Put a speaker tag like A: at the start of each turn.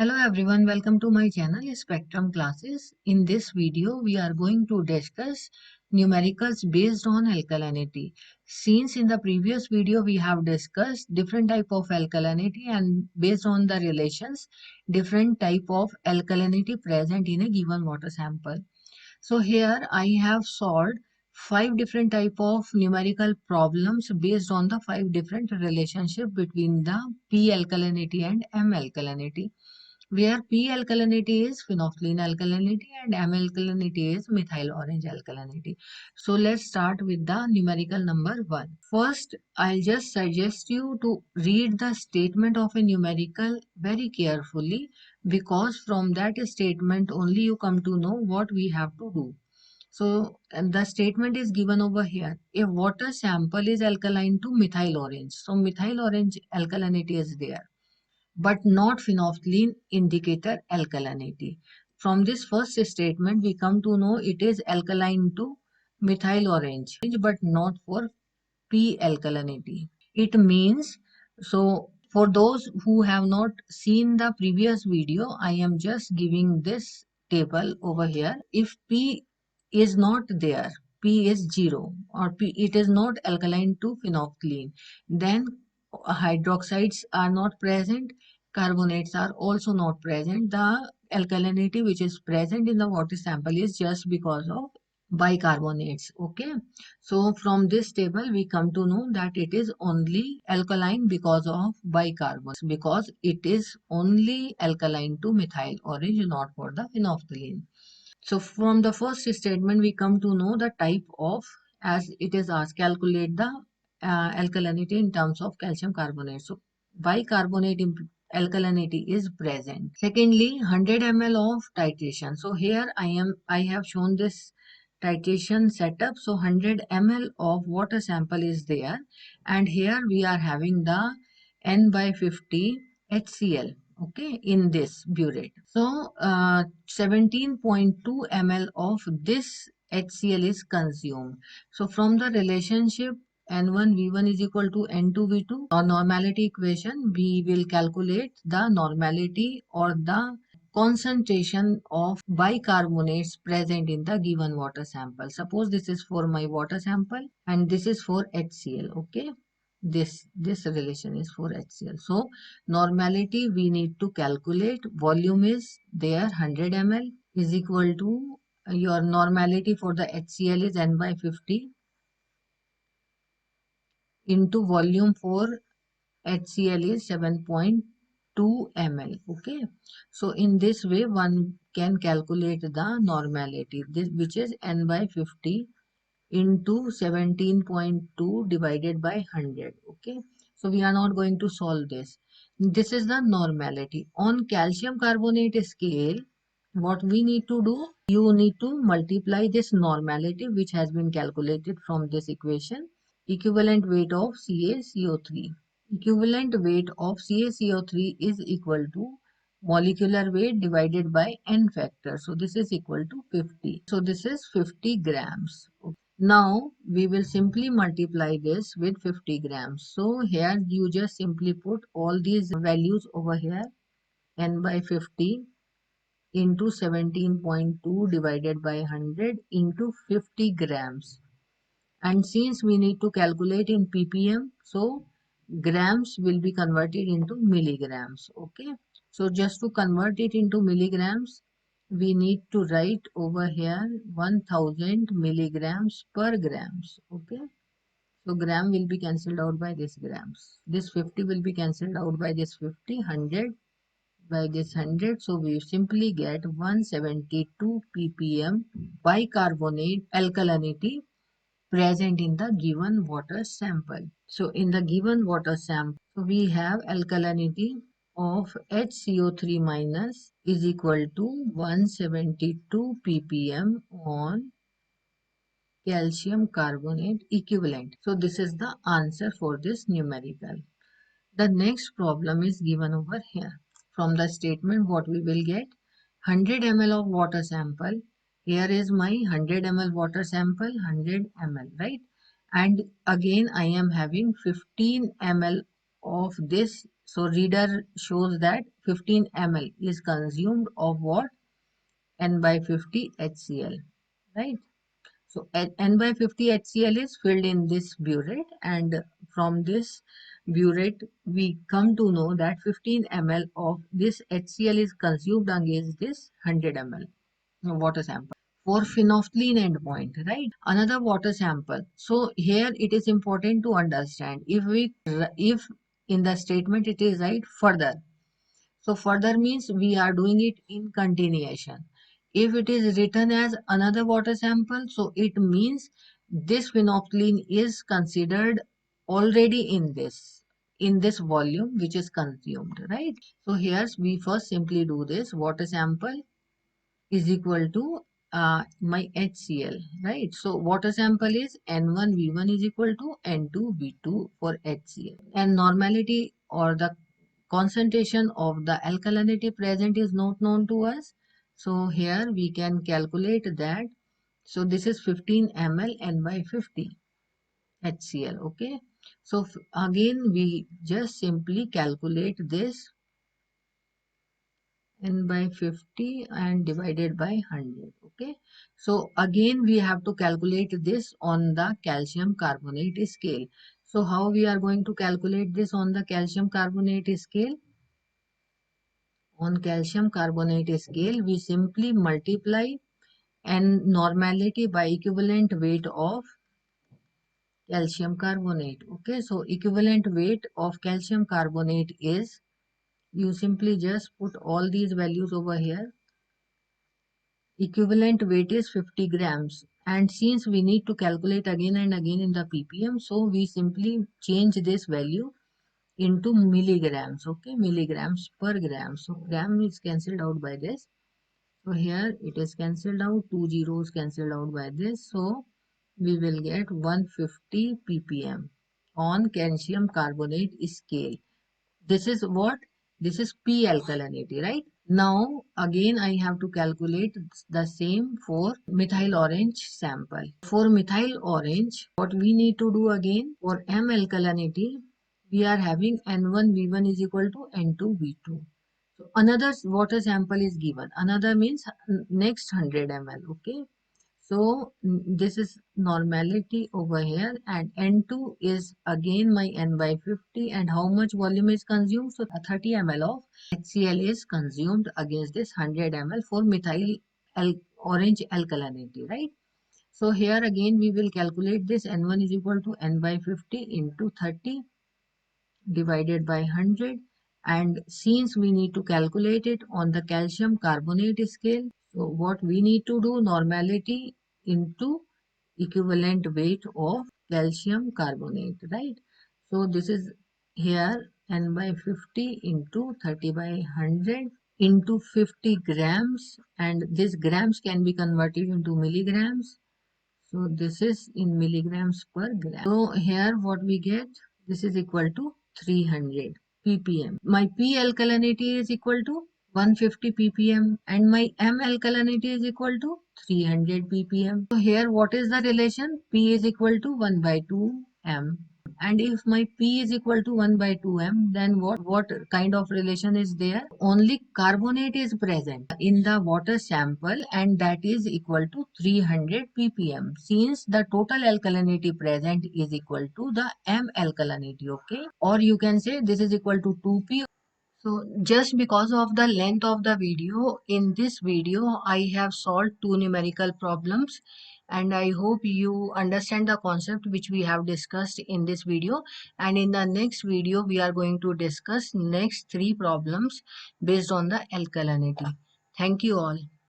A: Hello everyone, welcome to my channel Spectrum Classes. In this video, we are going to discuss numericals based on alkalinity. Since in the previous video, we have discussed different type of alkalinity and based on the relations, different type of alkalinity present in a given water sample. So here I have solved 5 different type of numerical problems based on the 5 different relationship between the P-alkalinity and M-alkalinity, where P-alkalinity is phenolphthalein alkalinity and M-alkalinity is methyl orange alkalinity. So let's start with the numerical number 1. First, I'll just suggest you to read the statement of a numerical very carefully, because from that statement only you come to know what we have to do. So and the statement is given over here. A water sample is alkaline to methyl orange. So methyl orange alkalinity is there, but not phenolphthalein indicator alkalinity. From this first statement, we come to know it is alkaline to methyl orange, but not for P alkalinity. It means, so for those who have not seen the previous video, I am just giving this table over here. If P is not there, P is 0 or P, it is not alkaline to phenolphthalein, then hydroxides are not present, carbonates are also not present. The alkalinity which is present in the water sample is just because of bicarbonates. Okay, so from this table we come to know that it is only alkaline because of bicarbonates, because it is only alkaline to methyl orange, not for the phenolphthalein. So from the first statement we come to know the type of, as it is asked, calculate the alkalinity in terms of calcium carbonate. So bicarbonate alkalinity is present. Secondly, 100 ml of titration. So here I have shown this titration setup. So 100 ml of water sample is there, and here we are having the N by 50 HCl, okay, in this burette. So 17.2 ml of this HCl is consumed. So from the relationship N1 V1 is equal to N2 V2 or normality equation, we will calculate the normality or the concentration of bicarbonates present in the given water sample. Suppose this is for my water sample and this is for HCl. Okay, this relation is for HCl. So normality we need to calculate. Volume is there, 100 ml is equal to your normality for the HCl is N by 50 into volume for HCl is 7.2 ml. Okay, so in this way one can calculate the normality, this which is N by 50 into 17.2 divided by 100. Okay, so we are not going to solve this. This is the normality. On calcium carbonate scale, what we need to do, you need to multiply this normality which has been calculated from this equation, equivalent weight of CaCO3. Equivalent weight of CaCO3 is equal to molecular weight divided by N factor. So this is equal to 50. So this is 50 grams. Now we will simply multiply this with 50 grams. So here you just simply put all these values over here, N by 50 into 17.2 divided by 100 into 50 grams. And since we need to calculate in ppm, so grams will be converted into milligrams. Okay, so just to convert it into milligrams, we need to write over here 1000 milligrams per grams. Okay, so gram will be cancelled out by this grams, this 50 will be cancelled out by this 50, 100 by this 100. So we simply get 172 ppm bicarbonate alkalinity present in the given water sample. So in the given water sample, we have alkalinity of HCO3 minus is equal to 172 ppm on calcium carbonate equivalent. So this is the answer for this numerical. The next problem is given over here. From the statement, what we will get, 100 ml of water sample. Here is my 100 ml water sample, 100 ml, right? And again, I am having 15 ml of this. So reader shows that 15 ml is consumed of what? N by 50 HCl, right? So N by 50 HCl is filled in this burette, and from this burette we come to know that 15 ml of this HCl is consumed against this 100 ml water sample for phenolphthalein endpoint, right? Another water sample. So here it is important to understand if in the statement it is right further. So further means we are doing it in continuation. If it is written as another water sample, so it means this phenolphthalein is considered already in this volume which is consumed, right? So here we first simply do this. Water sample is equal to my HCl, right? So water sample is N1V1 is equal to N2V2 for HCl. And normality or the concentration of the alkalinity present is not known to us. So here we can calculate that. So this is 15 ml N by 50 HCl, okay? So again we just simply calculate this N by 50 and divided by 100, okay? So again we have to calculate this on the calcium carbonate scale. So how we are going to calculate this on the calcium carbonate scale? On calcium carbonate scale, we simply multiply N normality by equivalent weight of calcium carbonate. Okay, so equivalent weight of calcium carbonate is, you simply just put all these values over here. Equivalent weight is 50 grams. And since we need to calculate again and again in the ppm, so we simply change this value into milligrams. Okay, milligrams per gram. So gram is cancelled out by this. So here it is cancelled out, two zeros cancelled out by this. So we will get 150 ppm on calcium carbonate scale. This is what? This is P alkalinity, right? Now again I have to calculate the same for methyl orange sample. For methyl orange, what we need to do again for M alkalinity, we are having N1V1 is equal to N2V2. So another water sample is given. Another means next 100 ml. Okay. So this is normality over here, and N2 is again my N by 50, and how much volume is consumed? So 30 ml of HCl is consumed against this 100 ml for methyl orange alkalinity, right? So here again we will calculate this. N1 is equal to N by 50 into 30 divided by 100, and since we need to calculate it on the calcium carbonate scale, so what we need to do, normality into equivalent weight of calcium carbonate, right? So this is here N by 50 into 30 by 100 into 50 grams, and this grams can be converted into milligrams. So this is in milligrams per gram. So here what we get, this is equal to 300 ppm. My P alkalinity is equal to 150 ppm and my M alkalinity is equal to 300 ppm. So here what is the relation? P is equal to 1 by 2 M. And if my P is equal to 1 by 2m, then what kind of relation is there? Only carbonate is present in the water sample, and that is equal to 300 ppm. Since the total alkalinity present is equal to the M alkalinity, okay? Or you can say this is equal to 2p. So just because of the length of the video, in this video I have solved two numerical problems, and I hope you understand the concept which we have discussed in this video. And in the next video we are going to discuss next three problems based on the alkalinity. Thank you all.